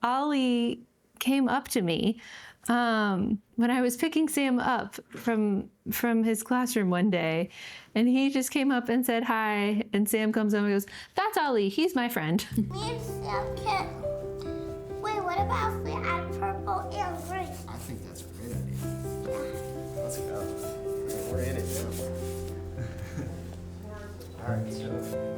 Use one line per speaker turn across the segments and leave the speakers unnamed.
Ollie came up to me when I was picking Sam up from his classroom one day, and he just came up and said hi, and Sam comes over and goes, "That's Ollie, he's my friend."
Me and Sam can... Wait, what about if we add purple and green?
I think that's a great idea. Let's go. We're in it now. All right, so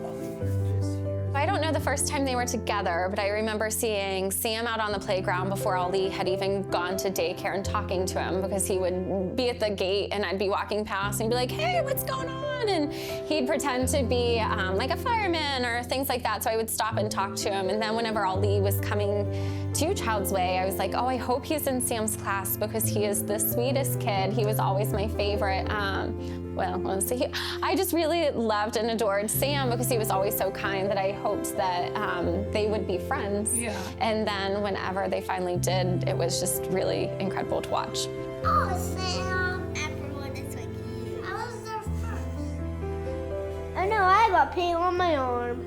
Ollie, you're just here.
I don't know the first time they were together, but I remember seeing Sam out on the playground before Ollie had even gone to daycare and talking to him, because he would be at the gate and I'd be walking past and he'd be like, "Hey, what's going on?" And he'd pretend to be like a fireman or things like that, so I would stop and talk to him. And then whenever Ollie was coming to Child's Way, I was like, oh, I hope he's in Sam's class, because he is the sweetest kid. He was always my favorite. I just really loved and adored Sam because he was always so kind that I hoped that they would be friends.
Yeah.
And then whenever they finally did, it was just really incredible to watch.
Oh, Sam. Everyone is like you. I was there first. I know, I got paint on my arm.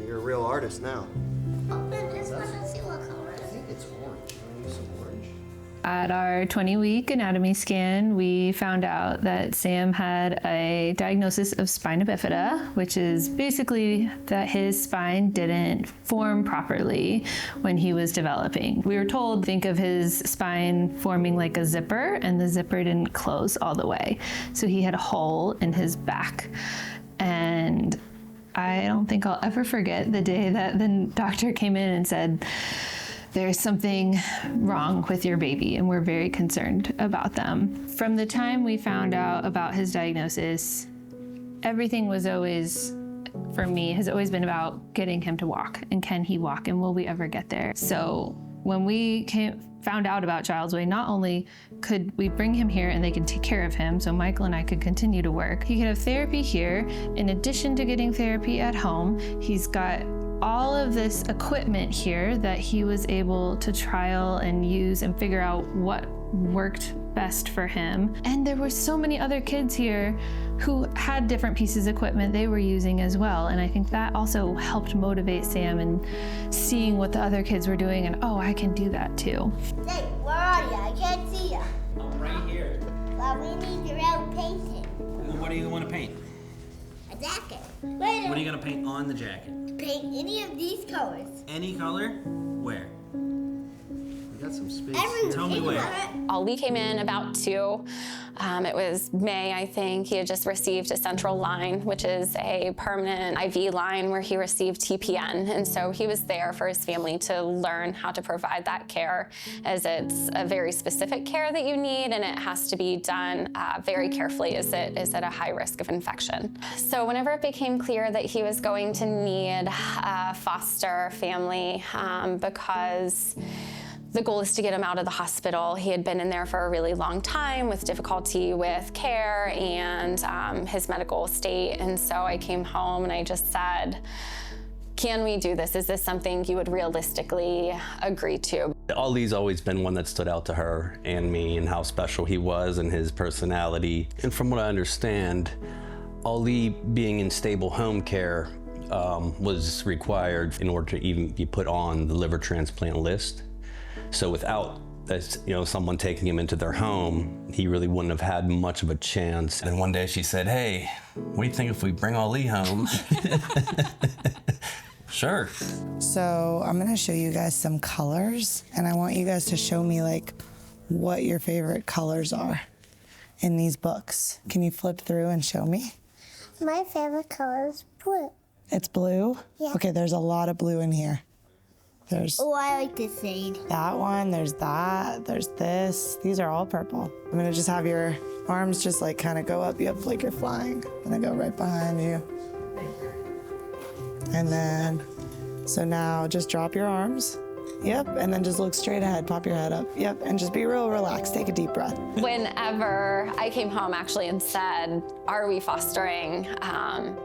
You're a real artist now.
Open this one and see what color it
I
is.
think it's orange. You want to use some orange?
At our 20-week anatomy scan, we found out that Sam had a diagnosis of spina bifida, which is basically that his spine didn't form properly when he was developing. We were told, think of his spine forming like a zipper, and the zipper didn't close all the way. So he had a hole in his back. And I don't think I'll ever forget the day that the doctor came in and said, "There's something wrong with your baby, and we're very concerned about them." From the time we found out about his diagnosis, everything was always, for me, has always been about getting him to walk, and can he walk, and will we ever get there? So when we found out about Child's Way, not only could we bring him here and they could take care of him, so Michael and I could continue to work, he could have therapy here in addition to getting therapy at home. He's got all of this equipment here that he was able to trial and use and figure out what worked best for him. And there were so many other kids here who had different pieces of equipment they were using as well. And I think that also helped motivate Sam in seeing what the other kids were doing and, oh, I can do that too.
Hey, where are you? I can't see you.
I'm right here.
Well, we need your own painting.
And what do you want to paint?
A jacket.
What are you going to paint on the jacket?
Paint any of these colors.
Any color? Where?
We got some space.
Tell me where.
Ollie came in about 2. It was May, I think. He had just received a central line, which is a permanent IV line where he received TPN. And so he was there for his family to learn how to provide that care, as it's a very specific care that you need, and it has to be done very carefully as it is at a high risk of infection. So whenever it became clear that he was going to need a foster family, because the goal is to get him out of the hospital. He had been in there for a really long time with difficulty with care and his medical state. And so I came home and I just said, can we do this? Is this something you would realistically agree to?
Ollie's always been one that stood out to her and me, and how special he was and his personality. And from what I understand, Ollie being in stable home care was required in order to even be put on the liver transplant list. So without someone taking him into their home, he really wouldn't have had much of a chance. And one day she said, "Hey, what do you think if we bring Ollie home?" Sure.
So I'm gonna show you guys some colors, and I want you guys to show me like what your favorite colors are in these books. Can you flip through and show me?
My favorite color is blue.
It's blue?
Yeah.
Okay, there's a lot of blue in here. There's
Oh, I like this shade.
that one, there's that, there's this. These are all purple. I'm gonna just have your arms just like kind of go up. You have like you're flying. I'm gonna go right behind you. And then, so now just drop your arms. Yep, and then just look straight ahead, pop your head up. Yep, and just be real relaxed, take a deep breath.
Whenever I came home actually and said, are we fostering?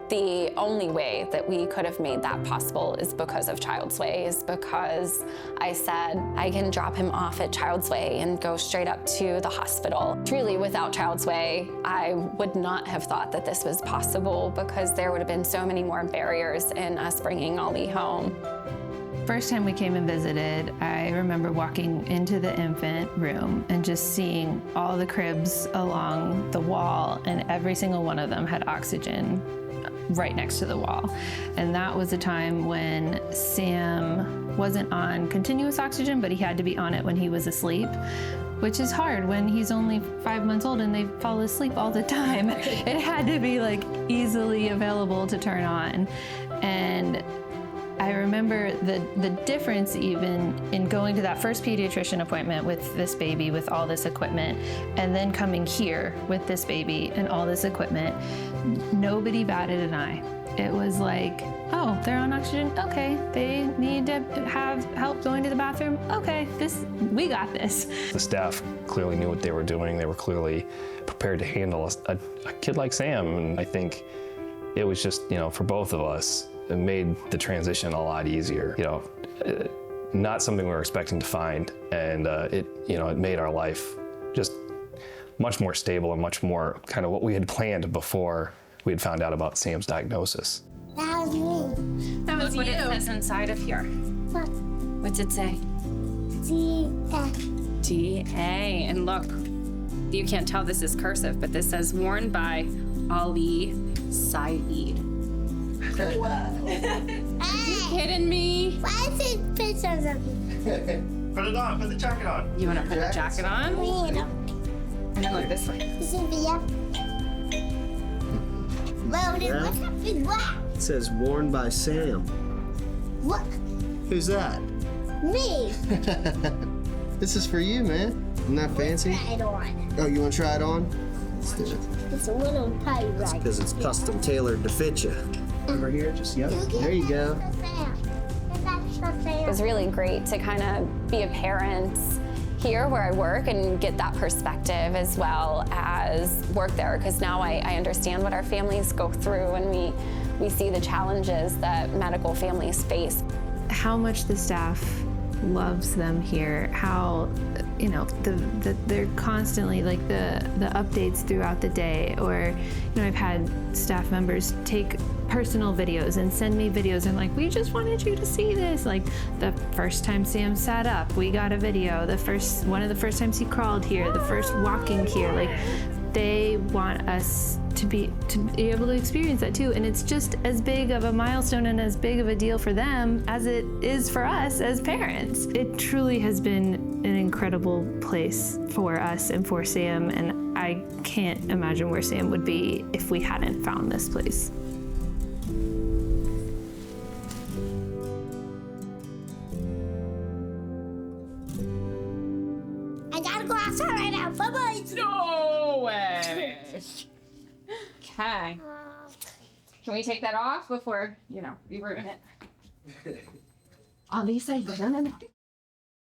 The only way that we could have made that possible is because of Child's Way, is because I said, I can drop him off at Child's Way and go straight up to the hospital. Truly, without Child's Way, I would not have thought that this was possible, because there would have been so many more barriers in us bringing Ollie home.
first time we came and visited, I remember walking into the infant room and just seeing all the cribs along the wall, and every single one of them had oxygen right next to the wall. And that was a time when Sam wasn't on continuous oxygen, but he had to be on it when he was asleep, which is hard when he's only 5 months old and they fall asleep all the time. It had to be like easily available to turn on. And I remember the difference even in going to that first pediatrician appointment with this baby with all this equipment, and then coming here with this baby and all this equipment. Nobody batted an eye. It was like, oh, they're on oxygen? Okay. They need to have help going to the bathroom? Okay, we got this.
The staff clearly knew what they were doing. They were clearly prepared to handle a kid like Sam. And I think it was just, for both of us, it made the transition a lot easier. Not something we were expecting to find. And it made our life just much more stable and much more kind of what we had planned before we had found out about Sam's diagnosis.
That was me.
That was what it says inside of here.
Look.
What's it say? D-A. And look, you can't tell this is cursive, but this says worn by SYB.
Hey,
Kidding me?
why is it pictures of me?
Put it on. Put the jacket on.
You want to put the jacket on? And then look this way.
Cynthia. Well, then what's that big black?
It says worn by Sam.
What?
Who's that?
Me.
This is for you, man. Isn't that fancy?
Try it on.
Oh, you want to try it on? Let's do it.
It's a little tight right.
Because it's custom tailored to fit you. Over here, just yep. There you go.
It was really great to kind of be a parent here where I work and get that perspective as well as work there, because now I understand what our families go through and we see the challenges that medical families face.
How much the staff loves them here, how they're constantly like the updates throughout the day, or I've had staff members take personal videos and send me videos and like, we just wanted you to see this. Like the first time Sam sat up, we got a video. One of the first times he crawled here, the first walking here, like they want us to be able to experience that too. And it's just as big of a milestone and as big of a deal for them as it is for us as parents. It truly has been an incredible place for us and for Sam, and I can't imagine where Sam would be if we hadn't found this place.
I gotta go outside right now. Bye-bye.
No way. Okay. Can we take that off before, we ruin it? At least I didn't.